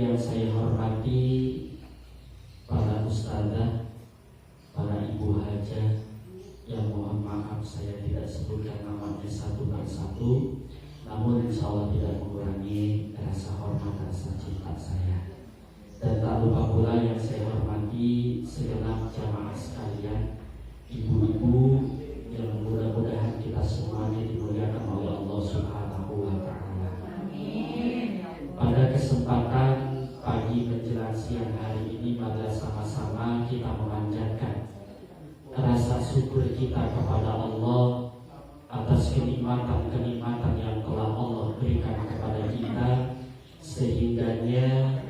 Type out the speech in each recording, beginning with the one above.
Yang saya hormati para ustazah, para ibu hajah, yang mohon maaf saya tidak sebutkan namanya satu persatu, namun insya Allah tidak mengurangi rasa hormat, rasa cinta saya. Dan tak lupa pula yang saya hormati segenap jamaah sekalian, ibu-ibu yang mudah-mudahan kita semuanya dimuliakan oleh Allah Subhanahu wa Ta'ala. Pada kesempatan pagi menjelang siang hari ini, mari sama-sama kita memanjatkan rasa syukur kita kepada Allah atas kenikmatan-kenikmatan yang telah Allah berikan kepada kita, sehingganya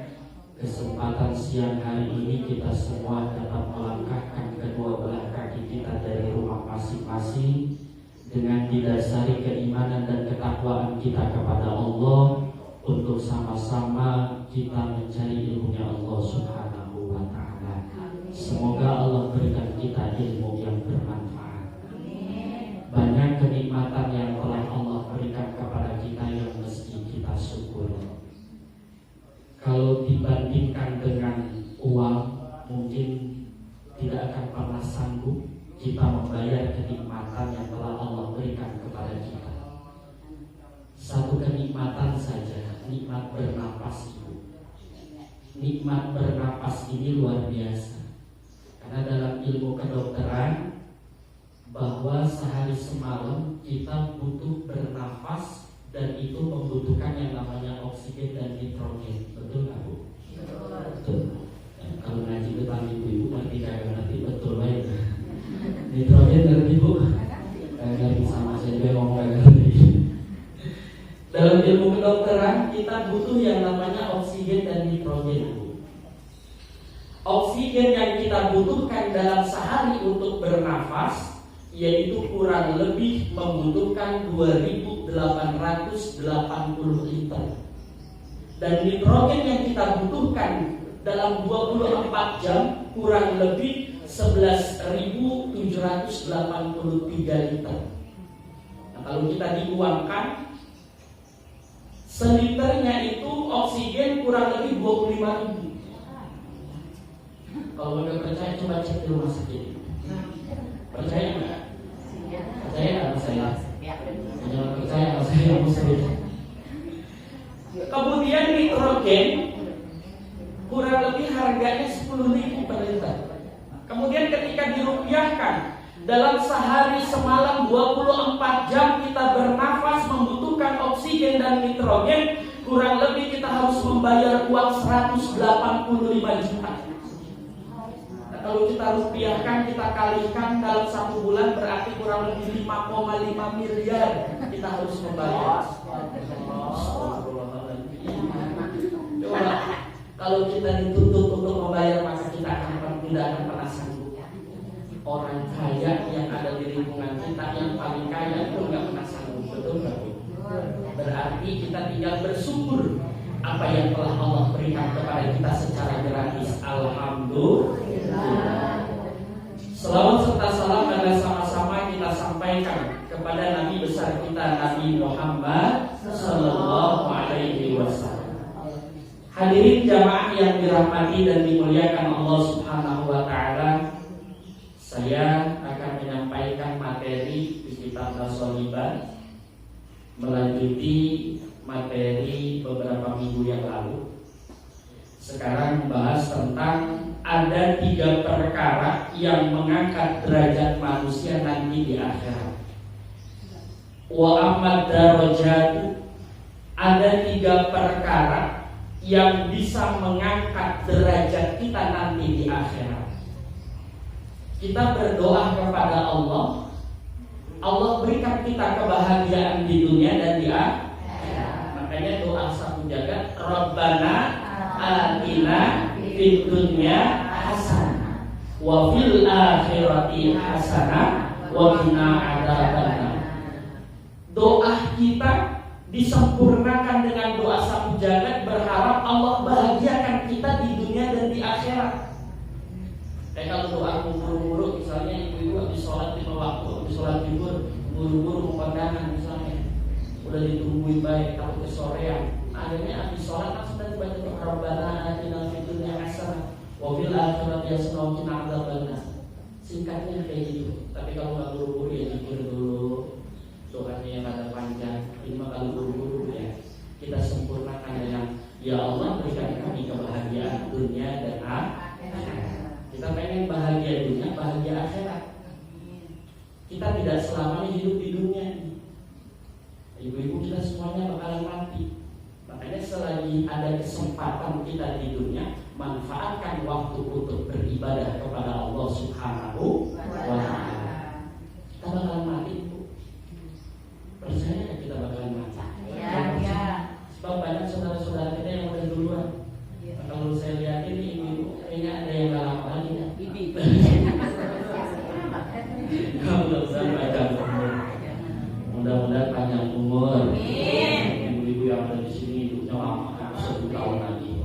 kesempatan siang hari ini kita semua dapat melangkahkan kedua belah kaki kita dari rumah masing-masing dengan didasari keimanan dan ketakwaan kita kepada Allah, untuk sama-sama kita mencari ilmunya Allah Subhanahu wa Ta'ala. Semoga Allah berikan kita ilmu yang bermanfaat. Banyak kenikmatan yang telah Allah berikan kepada kita yang mesti kita syukur. Kalau dibandingkan dengan uang, mungkin tidak akan pernah sanggup kita membayar kenikmatan yang telah Allah berikan kepada kita. Satu kenikmatan saja, nikmat bernapas itu. Nikmat bernapas ini luar biasa. Karena dalam ilmu kedokteran, bahwa sehari semalam kita butuh bernafas, dan itu membutuhkan yang namanya oksigen dan nitrogen. Betul nggak Bu? Betul. Kalau ngaji depan ibu-ibu nanti kagak ngerti betul baik. Nitrogen ngerti Bu? Kagak sama saya juga ngomong kagak ngerti. Dalam ilmu kedokteran kita butuh yang namanya oksigen dan nitrogen Bu. Oksigen yang kita butuhkan dalam sehari untuk bernafas yaitu kurang lebih membutuhkan 2.880 liter. Dan nitrogen yang kita butuhkan dalam 24 jam kurang lebih 11.783 liter. Nah, kalau kita diuangkan, seliternya itu oksigen kurang lebih 25.000. Kalau nggak percaya coba cek di rumah sakit. Percaya nggak? Percaya nggak sama saya? Jangan percaya sama saya yang muslim. Kemudian nitrogen kurang lebih harganya 10.000 per liter. Kemudian ketika dirupiahkan, dalam sehari semalam 24 jam kita bernafas membutuhkan oksigen dan nitrogen, kurang lebih kita harus membayar uang 185 juta. Kalau kita rupiahkan, kita kalikan dalam 1 bulan, berarti kurang lebih 5,5 miliar kita harus membayar. Coba kalau kita dituntut untuk membayar, maka kita tidak akan pernah sanggup. Orang kaya yang ada di lingkungan kita, yang paling kaya itu nggak pernah sanggup, betul nggak Bu? Berarti kita tinggal bersyukur apa yang telah Allah berikan kepada kita secara gratis. Alhamdulillah. Selawat serta salam dan sama-sama kita sampaikan kepada Nabi besar kita, Nabi Muhammad Sallallahu Alaihi Wasallam. Hadirin jamaah yang dirahmati dan dimuliakan Allah Subhanahu Wa Taala, saya akan menyampaikan materi di kitab As-Soliban, melanjuti materi beberapa minggu yang lalu. Sekarang membahas tentang ada 3 perkara yang mengangkat derajat manusia nanti di akhirat. Wa amad darajat, ada 3 perkara yang bisa mengangkat derajat kita nanti di akhirat. Kita berdoa kepada Allah, Allah berikan kita kebahagiaan di dunia dan di akhirat. Makanya doa satu jagat, Rabbana atina fid dunya hasanah wa fil akhirati hasanah wa qina adzabannar. Doa kita disempurnakan dengan doa satu jagat, berharap Allah bahagiakan kita di dunia dan di akhirat. Kalau doa buru-buru, misalnya ibu-ibu habis sholat 5 waktu, habis sholat zuhur buru-buru mau kondangan misalnya, udah ditungguin baik takut kesorean. Akhirnya habis sholat langsung tadi baca doa Rabbana atina fid dunya hasanah wa fil akhirati hasanah wa qina adzabannar. Singkatnya kayak gitu. Tapi kalau nggak buru-buru ya zikir dulu, doanya yang ada panjang. Ini mah kalau buru-buru ya kita sempurnakan dengan ya Allah berikan kami kebahagiaan dunia dan akhirat. Kita pengen bahagia dunia, bahagia akhirat. Kita tidak selamanya hidup di dunia ini. Ibu-ibu kita semuanya bakalan mati. Makanya selagi ada kesempatan kita di dunia, manfaatkan waktu untuk beribadah kepada Allah Subhanahu wa Ta'ala. Kita bakalan mati, Bu. Percaya kita bakalan mati. Ya. Sebab banyak saudara-saudara kita yang udah duluan. Nah, kalau saya lihat ini ibu, kayaknya ada yang gak lama lagi ya. Mudah-mudahan panjang umur. Ibu-ibu yang ada di sini hidupnya lama, 1 tahun lagi.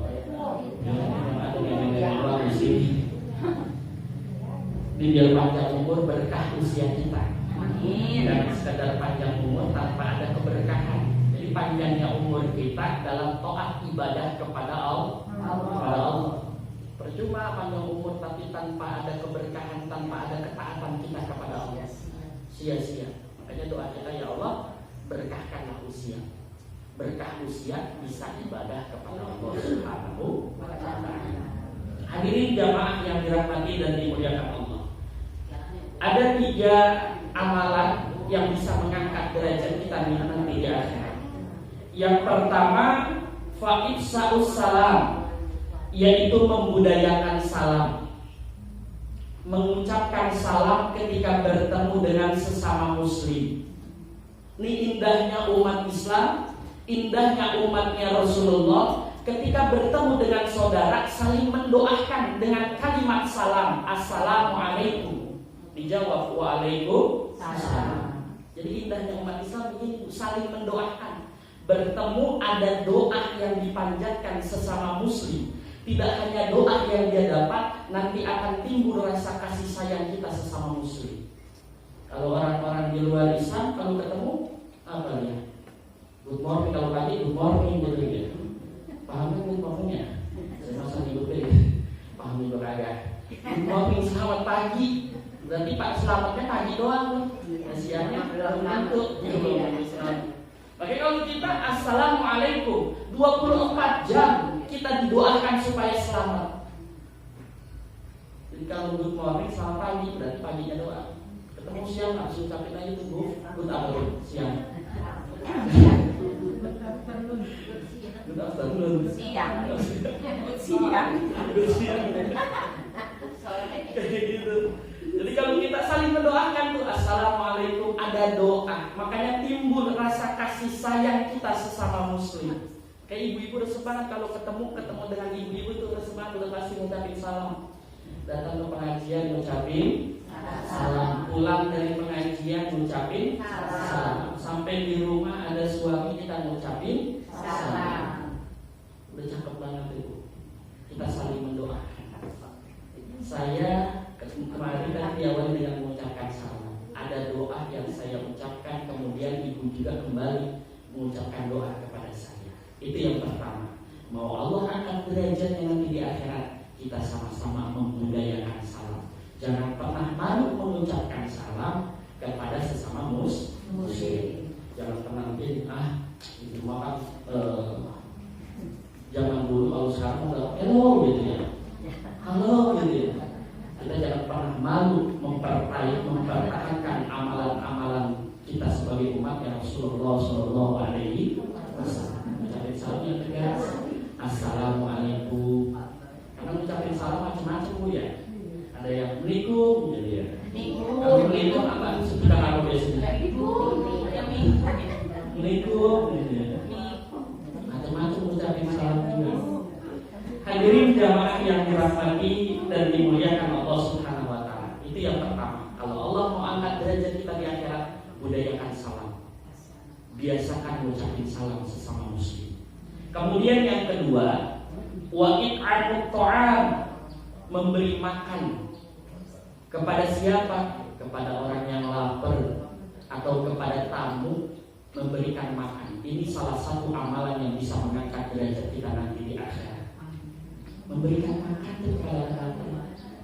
Ada nenek-nenek di sini. Ini biar panjang umur berkah usia kita. Dan sekadar panjang umur tanpa ada keberkahan. Jadi panjangnya umur kita dalam taat ibadah kepada Allah. Percuma panjang umur tapi tanpa ada keberkahan, tanpa ada ketaatan kita kepada Allah. Sia-sia. Makanya doa kita, ya Allah berkahkanlah usia. Berkah usia bisa ibadah kepada Allah Subhanahu wa Ta'ala. Hadirin jamaah yang dirahmati dan dimuliakan Allah. Ada 3 amalan yang bisa mengangkat derajat kita nanti di akhirat. Yang pertama, fa'ifsa'us salam, yaitu membudayakan salam. Mengucapkan salam ketika bertemu dengan sesama muslim. Ini indahnya umat Islam, indahnya umatnya Rasulullah. Ketika bertemu dengan saudara, saling mendoakan dengan kalimat salam. Assalamualaikum. Dijawab waalaikumsalam. Jadi indahnya umat Islam begini, saling mendoakan. Bertemu ada doa yang dipanjatkan sesama muslim. Tidak hanya doa yang dia dapat, nanti akan timbul rasa kasih sayang kita sesama muslim. Kalau orang-orang di luar Islam, kalau ketemu, apa ya? Good morning, kalau pagi good morning gitu ya. Paham good morningnya? Saya masa hidup deh. Paham juga kagak. Good morning, selamat pagi. Berarti Pak selamatnya pagi doang. Siangnya belum ngantuk. Makanya kalau kita assalamualaikum 24 jam kita didoakan supaya selamat. Jadi kalau good morning selamat pagi berarti paginya doa. Ketemu siang langsung ucapin aja tuh good afternoon siang. Good afternoon siang. Kayak gitu. Jadi kalau kita saling mendoakan tuh assalamualaikum, ada doa, makanya timbul rasa kasih sayang kita sesama muslim. Kayak ibu-ibu udah semangat kalau ketemu dengan ibu-ibu tuh udah semangat, udah pasti ngucapin salam. Datang ke pengajian ngucapin salam, pulang dari pengajian ngucapin salam, sampai di rumah ada suami kita ngucapin salam. Udah cakep banget itu. Kita saling mendoakan. Saya kemarin kan diawali dengan mengucapkan salam. Ada doa yang saya ucapkan, kemudian ibu juga kembali mengucapkan doa kepada saya. Itu yang pertama. Mau Allah angkat derajatnya nanti di akhirat, kita sama-sama membudayakan salam. Jangan pernah malu mengucapkan salam kepada sesama muslim. Jangan pernah mungkin itu mah zaman dulu, kalau sekarang udah hello gitu ya. Halo gitu ya. Kita jangan pernah malu mempertahankan amalan-amalan kita sebagai umat yang Rasulullah Shallallahu Alaihi Wasallam. Ucapin salam yang tegas, assalamualaikum. Karena ucapin salam macam-macam Bu ya. Ada yang assalamualaikum jadi ya. Kalau assalamualaikum apa? Sebutan apa biasanya? Assalamualaikum gitu ya. Macam-macam ucapin salam juga. Hadirin jamaah yang dirahmati dan dimuliakan Allah Subhanahu wa Ta'ala. Itu yang pertama. Kalau Allah mau angkat derajat kita di akhirat, budayakan salam. Biasakan mengucapkan salam sesama muslim. Kemudian yang kedua, wa it'amut ta'am, memberi makan. Kepada siapa? Kepada orang yang lapar atau kepada tamu. memberikan makan. Ini salah satu amalan yang bisa mengangkat derajat kita nanti di akhirat. Memberikan makan kepada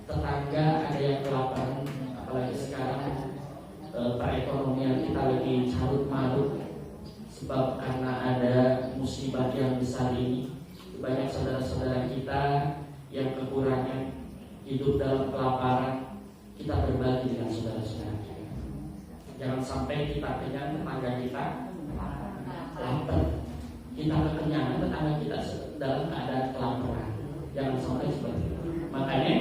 tetangga, ada yang kelaparan, apalagi sekarang perekonomian kita lagi carut marut sebab karena ada musibah yang besar ini. Banyak saudara-saudara kita yang kekurangan, hidup dalam kelaparan, kita berbagi dengan saudara-saudara kita. Jangan sampai kita kenyang, tetangga kita lapar. Kita kekenyangan, tetangga kita dalam keadaan kelaparan. Jangan sampai seperti itu. Makanya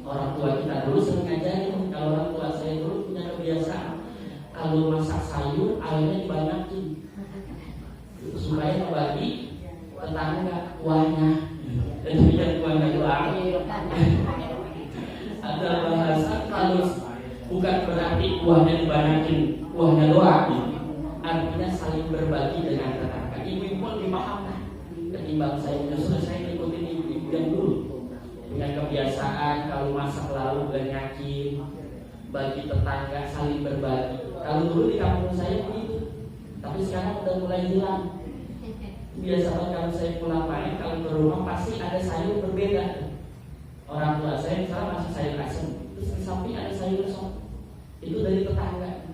orang tua kita dulu sering ngajarin. Kalau orang tua saya dulu punya kebiasaan, kalau masak sayur airnya dibanyakin supaya bagi tetangga kuahnya. Dan tidak kuahnya doang. Ada bahasa kalau bukan berarti kuahnya dibanyakin, kuahnya doang. Artinya saling berbagi dengan tetangga. Ibu pun dimaafkan. Ketimbang saya justru saya ikutin ibu yang dulu dengan kebiasaan kalau masak lalu banyakin, bagi tetangga, saling berbagi. Kalau dulu di kampung saya begitu, tapi sekarang udah mulai hilang. Biasanya kalau saya pulang main, kalau ke rumah pasti ada sayur berbeda. Orang tua saya misalnya masih sayur asem, terus di samping ada sayur sop, itu dari tetangga.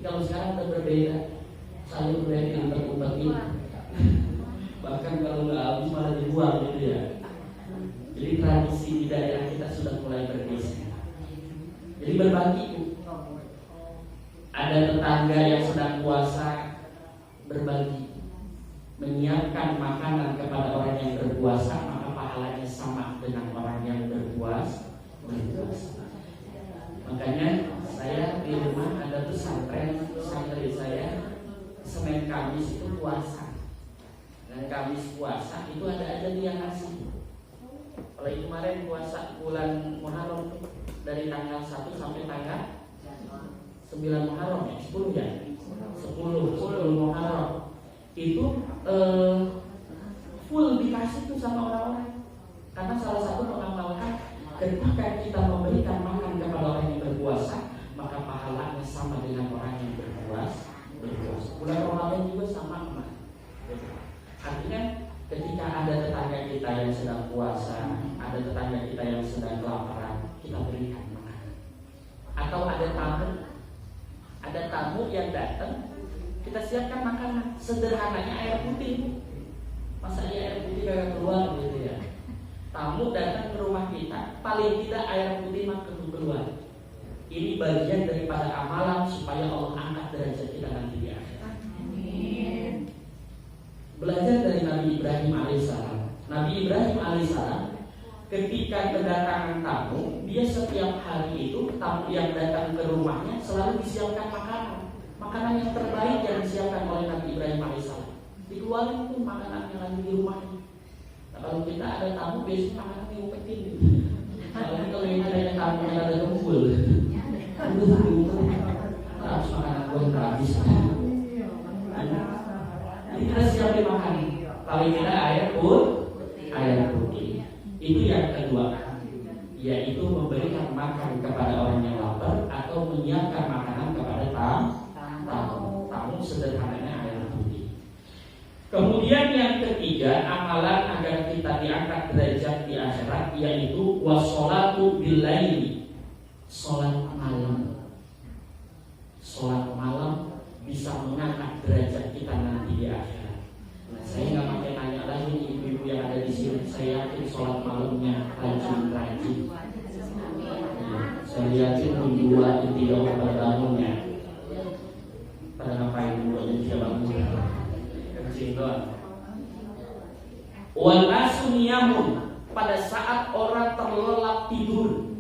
Kalau sekarang udah berbeda, sayur berbeda yang terumpetin. Bahkan kalau nggak habis malah dibuang gitu ya. Jadi tradisi di daerah kita sudah mulai bergeser. Jadi berbagi. Ada tetangga yang sedang puasa, berbagi, menyiapkan makanan kepada orang yang berpuasa, maka pahalanya sama dengan orang yang berpuasa. Makanya saya di rumah ada pesantren, santri saya Senin Kamis itu puasa, dan Kamis puasa itu ada aja dia ngasih. Kalau kemarin puasa bulan Muharram dari tanggal 1 sampai tanggal 9 Muharram ya, 10 ya, 10 Muharram itu full dikasih tuh sama orang-orang. Karena salah satu mengamalkan ketika kita memberikan makan kepada orang yang berpuasa, maka pahalanya sama dengan orang yang berpuasa. Bulan Ramadan juga sama. Artinya ketika ada tetangga kita yang sedang puasa, ada tetangga kita yang sedang kelaparan, kita berikan makanan. Atau ada tamu yang datang, kita siapkan makanan. Sederhananya air putih. Masa air putih gak keluar gitu ya. Tamu datang ke rumah kita, paling tidak air putih mah keluar. Ini bagian daripada amalan supaya Allah angkat derajat kita nanti di akhirat. Belajar dari Nabi Ibrahim alaihissalam. Nabi Ibrahim alaihissalam ketika kedatangan tamu, dia setiap hari itu tamu yang datang ke rumahnya selalu disiapkan makanan yang terbaik yang disiapkan oleh Nabi Ibrahim alaihissalam. Dikeluarin tuh makanan yang lagi di rumahnya. Nah, kalau kita ada tamu biasanya makanan diumpetin. Kalau yang ada tamu yang ada kumpul, harus makanan gue habis. Jadi kita siapin makan. Paling tidak air putih. Itu yang kedua, yaitu memberikan makan kepada orang yang lapar atau menyiapkan makanan kepada tamu, sederhananya air putih. Kemudian yang ketiga, amalan agar kita diangkat derajat di akhirat, yaitu washolatu billaili, sholat malam. Sholat malam bisa mengangkat derajat kita nanti di akhirat. Nah, saya nggak pakai nanya lagi ibu-ibu yang ada di sini. Saya yakin sholat malamnya rajin. Saya yakin mingguan tidak berbangunnya. Pada ngapain dulu dia bangun? Kencing doang. Wal asuniyamun, pada saat orang terlelap tidur,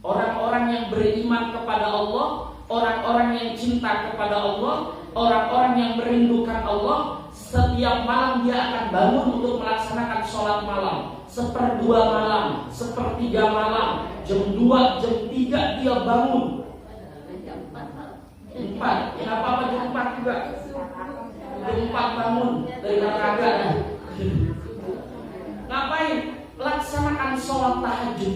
orang-orang yang beriman kepada Allah, orang-orang yang cinta kepada Allah, orang-orang yang merindukan Allah, setiap malam dia akan bangun untuk melaksanakan sholat malam. 1/2 malam, 1/3 malam, jam 2, jam 3 dia bangun. 4, ya apa-apa jam 4 juga. Jam 4 bangun dari olahraga. Ngapain? Laksanakan sholat tahajud.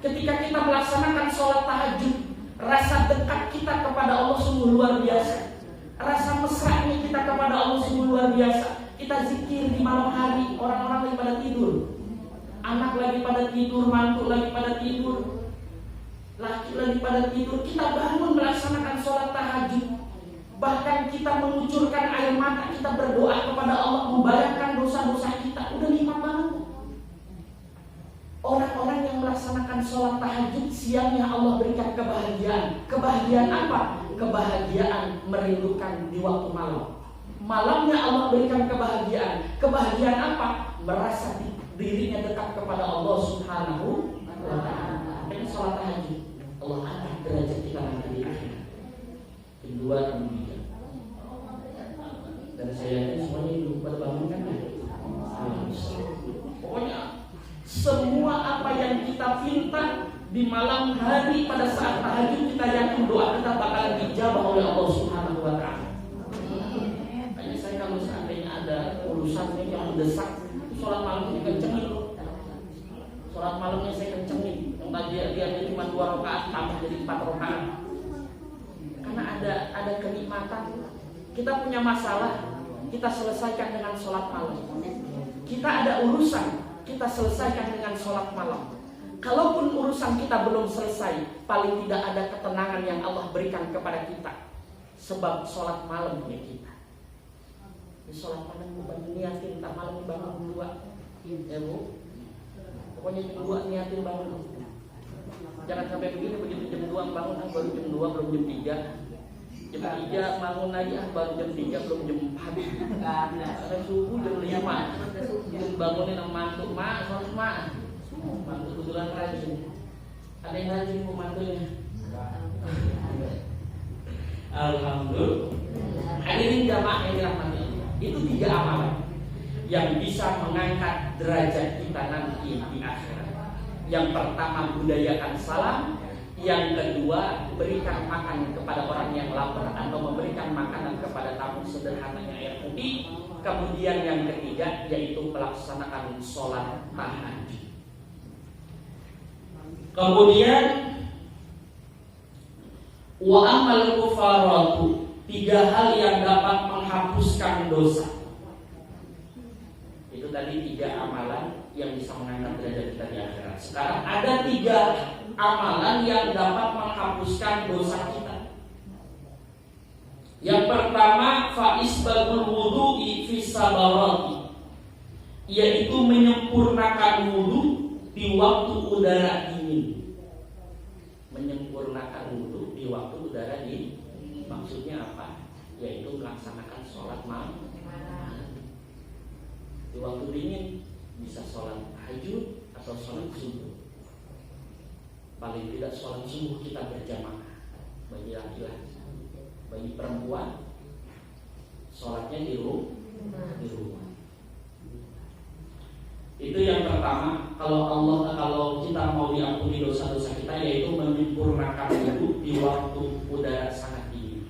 Ketika kita melaksanakan sholat tahajud, rasa dekat kita kepada Allah sungguh luar biasa. Rasa mesranya kita kepada Allah sungguh luar biasa. Kita zikir di malam hari, orang-orang lagi pada tidur, anak lagi pada tidur, mantu lagi pada tidur, laki lagi pada tidur. Kita bangun melaksanakan sholat tahajud. Bahkan kita mengucurkan air mata, kita berdoa kepada Allah, membayarkan dosa-dosa kita. Udah nikmat banget. Orang-orang yang melaksanakan sholat tahajud siangnya Allah berikan kebahagiaan. Kebahagiaan apa? Kebahagiaan merindukan di waktu malam. Malamnya Allah berikan kebahagiaan. Kebahagiaan apa? Merasa dirinya dekat kepada Allah Subhanahu wa ta'ala. Dengan sholat tahajud Allah angkat derajat kita nanti di akhirat. Kedua, ketiga. Dan saya yakin semuanya itu pada bangun kan? Pokoknya semua apa yang kita pinta di malam hari pada saat tahajud, kita yakin doa kita bakalan dijabah oleh Allah Subhanahu wa ta'ala. Makanya saya kalau seandainya ada urusan yang mendesak, sholat malam saya kencengin. Sholat malamnya saya kencengin. Yang tadi dia cuma 2 rakaat tambah jadi 4 rakaat. Karena ada kenikmatan. Kita punya masalah, kita selesaikan dengan sholat malam. Kita ada urusan, kita selesaikan dengan sholat malam. Kalaupun urusan kita belum selesai, paling tidak ada ketenangan yang Allah berikan kepada kita. Sebab sholat malam punya kita. Di sholat malam bukan niatin, tak malam bangun 2. Ya Bu, pokoknya jam 2 niatin bangun. Jangan sampai begitu jam 2 bangun, baru jam 2 belum jam 3. Jam 3 bangun lagi, baru jam 3 belum jam 4. Ada subuh jam 5. Bangunin sama mantu, mak, sholat mak. Mantu kebetulan rajin. Ada yang rajin pembantunya. Alhamdulillah. Hadirin jamaah yang dirahmati Allah. Itu 3 amalan yang bisa mengangkat derajat kita nanti di akhirat. Yang pertama, budayakan salam. Yang kedua, berikan makan kepada orang yang lapar atau memberikan makanan kepada tamu, sederhananya air putih. Kemudian yang ketiga yaitu melaksanakan sholat tahajud. Kemudian wa amal kufaratu, 3 hal yang dapat menghapuskan dosa. Itu tadi 3 amalan yang bisa mengangkat derajat kita di akhirat. Sekarang ada 3 amalan yang dapat menghapuskan dosa kita. Yang pertama, faisbabul wudu'i fi sabarati, yaitu menyempurnakan wudu di waktu udara dingin. Menyempurnakan wudu di waktu udara dingin. Maksudnya apa? Yaitu melaksanakan sholat malam. Di waktu dingin bisa sholat tahajud atau sholat subuh. Paling tidak sholat subuh kita berjamaah. Bagi laki-laki, bagi perempuan sholatnya di rumah. Itu yang pertama. Kalau kita mau diampuni dosa-dosa kita, yaitu menyempurnakan wudu di waktu udara sangat dingin.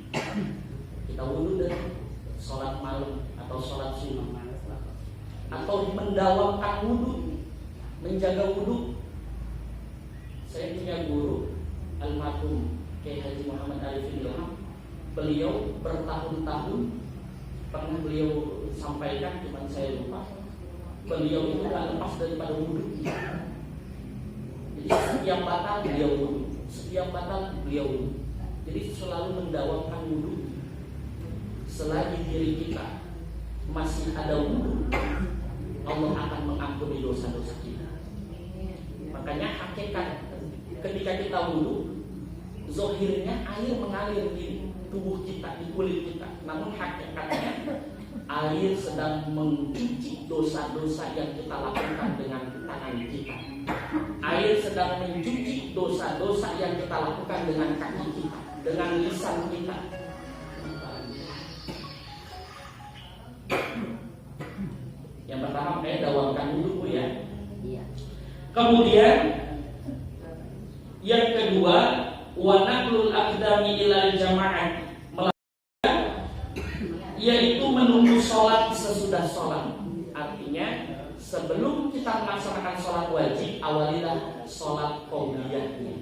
Kita wudu dan sholat malam atau sholat subuh, atau mendawamkan wudu, menjaga wudu. Saya punya guru almarhum Kiai Haji Muhammad Arifin Ilham. Beliau bertahun-tahun pernah beliau sampaikan, cuma saya lupa. Beliau itu gak lepas daripada wudu. Jadi setiap batal beliau wudu, setiap batal beliau wudu. Jadi selalu mendawamkan wudu. Selagi diri kita masih ada wudu, Allah akan mengampuni dosa-dosa kita. Makanya hakikat ketika kita wudu, zohirnya air mengalir di tubuh kita, di kulit kita. Namun hakikatnya air sedang mencuci dosa-dosa yang kita lakukan dengan tangan kita. Air sedang mencuci dosa-dosa yang kita lakukan dengan kaki kita, dengan lisan kita. Yang pertama, dawamkan wudu ya. Kemudian yang kedua, wa naqlul aqdami ilal jamaah, yaitu menunggu sholat sesudah sholat. Artinya sebelum kita melaksanakan sholat wajib, awalilah sholat qobliyahnya.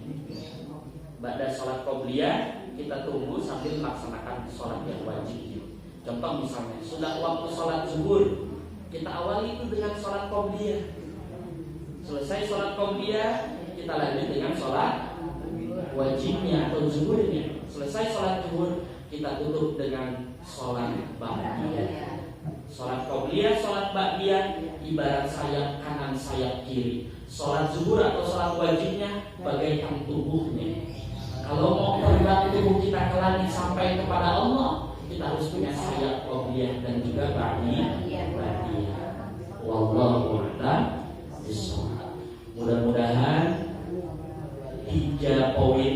Ba'da sholat qobliyah kita tunggu sambil melaksanakan sholat yang wajib. Contoh misalnya, sudah waktu sholat zuhur, kita awali itu dengan sholat qobliyah. Selesai sholat qobliyah, kita lanjut dengan sholat wajibnya atau zuhurnya. Selesai sholat zuhur, kita tutup dengan sholat ba'diyah. Sholat qobliyah, sholat ba'diyah ibarat sayap kanan sayap kiri. Sholat zuhur atau sholat wajibnya bagaikan tubuhnya. Kalau mau terbang tubuh kita ke langit sampai kepada Allah, kita harus punya sayap qobliyah dan juga ba'diyah. Wallahu a'lam bishawab. Mudah-mudahan 3 poin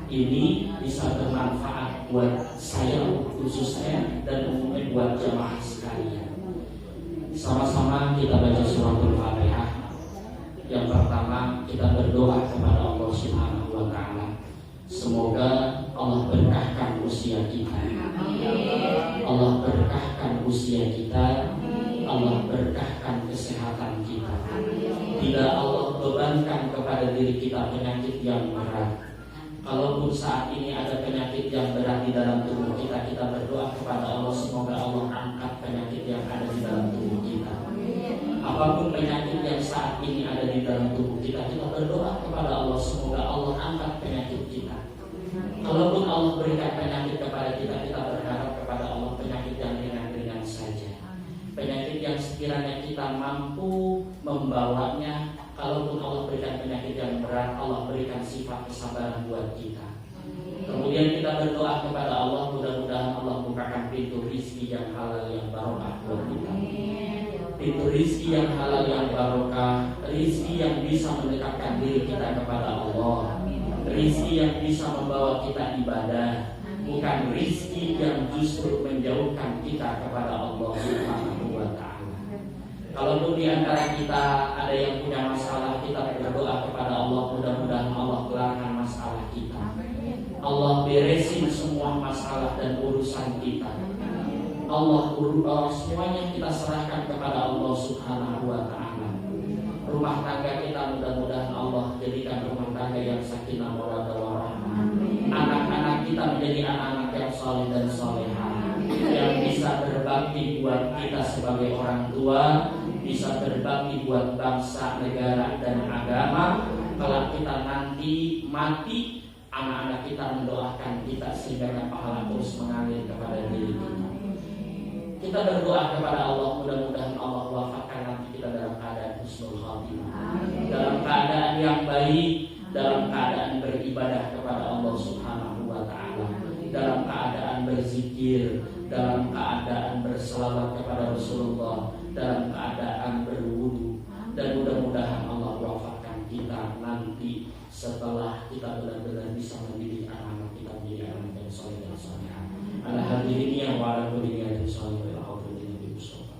ini bisa bermanfaat buat saya khususnya dan umumnya buat jamaah sekalian. Sama-sama kita baca suratul Fatihah. Yang pertama kita berdoa kepada Allah Subhanahu wa taala. Semoga Allah berkahkan usia kita. Allah berkahkan usia kita. Allah berkahkan kesehatan kita. Tidak Allah bebankan kepada diri kita penyakit yang berat. Kalaupun saat ini ada penyakit yang berat di dalam tubuh kita, kita berdoa kepada Allah semoga Allah angkat penyakit yang ada di dalam tubuh kita. Apapun penyakit yang saat ini ada di dalam tubuh kita, kita berdoa kepada Allah semoga Allah angkat penyakit kita. Kalaupun Allah berikan penyakit kepada kita, kita berharap kepada Allah penyakit yang ringan-ringan saja. Penyakit yang sekiranya kita mampu membawanya. Kalaupun Allah berikan penyakit yang berat, Allah berikan sifat kesabaran buat kita. Kemudian kita berdoa kepada Allah, mudah-mudahan Allah bukakan pintu rizki yang halal yang barokah buat kita. Pintu rizki yang halal yang barokah, rizki yang bisa mendekatkan diri kita kepada Allah, rizki yang bisa membawa kita ibadah, bukan rizki yang justru menjauhkan kita kepada Allah Subhanahu wa ta'ala. Kalaupun di antara kita ada yang punya masalah, kita berdoa kepada Allah, mudah-mudahan Allah kelarkan masalah kita. Allah beresin semua masalah dan urusan kita. Allah semuanya kita serahkan kepada Allah Subhanahu wa ta'ala. Rumah tangga kita mudah-mudahan Allah jadikan rumah tangga yang sakinah mawaddah warahmah. Anak-anak kita menjadi anak-anak yang saleh dan salehah, yang bisa berbakti buat kita sebagai orang tua, bisa berbakti buat bangsa, negara, dan agama. Kalau kita nanti mati, anak-anak kita mendoakan kita sehingga pahala terus mengalir kepada diri kita. Kita berdoa kepada Allah, mudah-mudahan Allah wafatkan nanti kita dalam keadaan husnul khatimah, dalam keadaan yang baik, dalam keadaan beribadah kepada Allah Subhanahu wa ta'ala, dalam keadaan berzikir, dalam keadaan berselawat kepada Rasulullah, dalam keadaan berwudu. Dan mudah-mudahan Allah wafatkan kita nanti setelah kita benar-benar bisa mendidik anak-anak kita menjadi anak yang saleh dan salehah. Alhamdulillah wa ala kulli niyatin salihah wa hawlina bi Mustafa.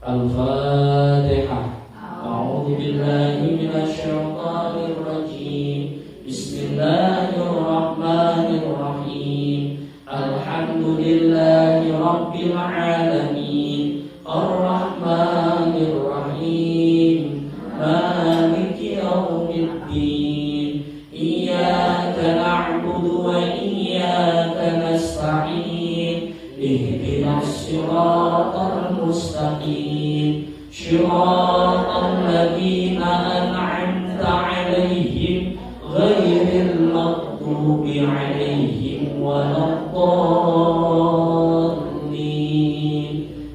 Al-Fatihah. A'udzu billahi minasy syaithanir rajim. Bismillahirrahmanirrahim. Alhamdulillahi rabbil alamin. Ar-Rahmanir Rahim. Maliki yaumiddin. Iyyaka na'budu wa iyyaka nasta'in. Ihdinas siratal mustaqim. Shiratal ladzina an'amta 'alaihim ghairil maghdubi 'alaihim waladdallin.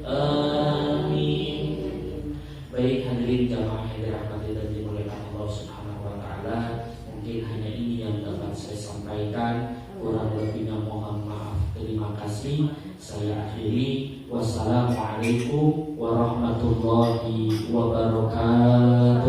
Amin. Baik hadirin jamaah yang dirahmati dan dimuliakan Allah Subhanahu wa taala, mungkin hanya ini yang dapat saya sampaikan. Kurang lebihnya mohon maaf. Terima kasih. Saya akhiri. Wassalamualaikum warahmatullahi wabarakatuh.